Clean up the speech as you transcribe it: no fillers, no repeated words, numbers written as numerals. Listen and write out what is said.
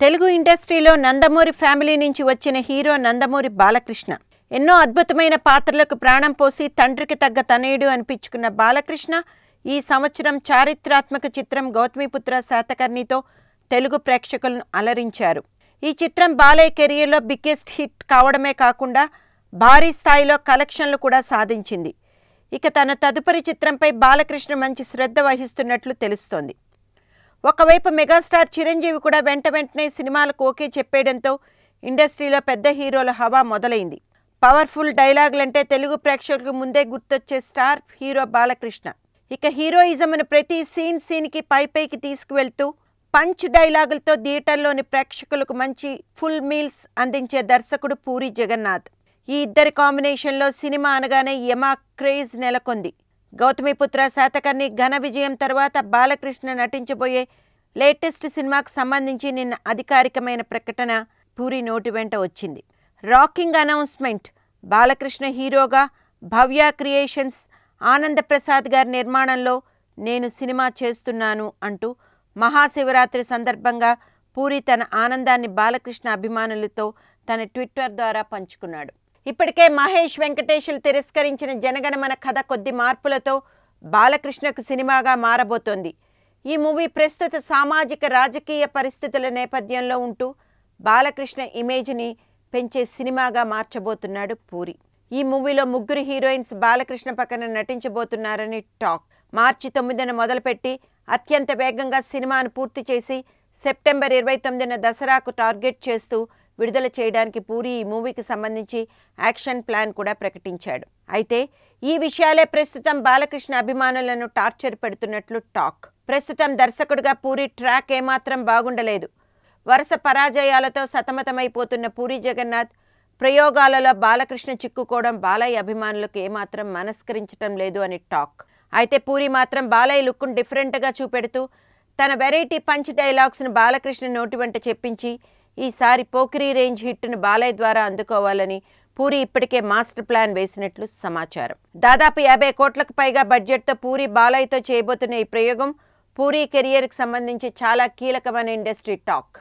తెలుగు ఇండస్ట్రీలో నందమూరి ఫ్యామిలీ నుంచి వచ్చిన హీరో నందమూరి బాలకృష్ణ. ఎన్నో అద్భుతమైన పాత్రలకు ప్రాణం పోసి తండ్రికి తగ్గ తనయుడు అనిపించుకున్న బాలకృష్ణ ఈ సంవత్సరం చారిత్రాత్మక చిత్రం గౌతమిపుత్ర శాతకర్ణితో తెలుగు ప్రేక్షకులను అలరించారు. ఈ చిత్రం బాలయ్య కెరియర్లో బిగ్గెస్ట్ హిట్ కావడమే కాకుండా భారీ స్థాయిలో కలెక్షన్లు కూడా సాధించింది. ఇక తన తదుపరి చిత్రంపై బాలకృష్ణ మంచి శ్రద్ధ వహిస్తున్నట్లు తెలుస్తోంది. ఒకవైపు మెగాస్టార్ చిరంజీవి కూడా వెంటనే సినిమాలకు ఓకే చెప్పేయడంతో ఇండస్ట్రీలో పెద్ద హీరోల హవా మొదలైంది. పవర్ఫుల్ డైలాగులంటే తెలుగు ప్రేక్షకులకు ముందే గుర్తొచ్చే స్టార్ హీరో బాలకృష్ణ. ఇక హీరోయిజంను ప్రతి సీన్కి పైకి తీసుకువెళ్తూ పంచ్ డైలాగులతో థియేటర్లోని ప్రేక్షకులకు మంచి ఫుల్ మీల్స్ అందించే దర్శకుడు పూరి జగన్నాథ్. ఈ ఇద్దరి కాంబినేషన్లో సినిమా అనగానే యమా క్రేజ్ నెలకొంది. గౌతమిపుత్ర శాతకర్ణి ఘన విజయం తర్వాత బాలకృష్ణ నటించబోయే లేటెస్ట్ సినిమాకు సంబంధించి నిన్న అధికారికమైన ప్రకటన పూరి నోటి వెంట వచ్చింది. Rocking announcement. బాలకృష్ణ హీరోగా భవ్య క్రియేషన్స్ ఆనంద ప్రసాద్ గారి నిర్మాణంలో నేను సినిమా చేస్తున్నాను అంటూ మహాశివరాత్రి సందర్భంగా పూరి తన ఆనందాన్ని బాలకృష్ణ అభిమానులతో తన ట్విట్టర్ ద్వారా పంచుకున్నాడు. ఇప్పటికే మహేష్ వెంకటేష్లు తిరస్కరించిన జనగణమన కథ కొద్ది మార్పులతో బాలకృష్ణకు సినిమాగా మారబోతోంది. ఈ మూవీ ప్రస్తుత సామాజిక రాజకీయ పరిస్థితుల నేపథ్యంలో ఉంటూ బాలకృష్ణ ఇమేజ్ని పెంచే సినిమాగా మార్చబోతున్నాడు పూరి. ఈ మూవీలో ముగ్గురు హీరోయిన్స్ బాలకృష్ణ పక్కన నటించబోతున్నారని టాక్. మార్చి 9న మొదలుపెట్టి అత్యంత వేగంగా సినిమాను పూర్తి చేసి సెప్టెంబర్ 29న దసరాకు టార్గెట్ చేస్తూ విడుదల చేయడానికి పూరి ఈ మూవీకి సంబంధించి యాక్షన్ ప్లాన్ కూడా ప్రకటించాడు. అయితే ఈ విషయాలే ప్రస్తుతం బాలకృష్ణ అభిమానులను టార్చర్ పెడుతున్నట్లు టాక్. ప్రస్తుతం దర్శకుడిగా పూరి ట్రాక్ ఏమాత్రం బాగుండలేదు. వరుస పరాజయాలతో సతమతమైపోతున్న పూరి జగన్నాథ్ ప్రయోగాలలో బాలకృష్ణ చిక్కుకోవడం బాలయ్య అభిమానులకు ఏమాత్రం మనస్కరించడం లేదు అని టాక్. అయితే పూరి మాత్రం బాలయ్య లుక్ను డిఫరెంట్గా చూపెడుతూ తన వెరైటీ పంచ్ డైలాగ్స్ను బాలకృష్ణ నోటి వెంట చెప్పించి ఈసారి పోకిరీ రేంజ్ హిట్ను బాలయ్య ద్వారా అందుకోవాలని పూరి ఇప్పటికే మాస్టర్ ప్లాన్ వేసినట్లు సమాచారం. దాదాపు 50 కోట్లకు పైగా బడ్జెట్తో పూరి బాలయ్యతో చేయబోతున్న ఈ ప్రయోగం పూరి కెరియర్కి సంబంధించి చాలా కీలకమైన ఇండస్ట్రీ టాక్.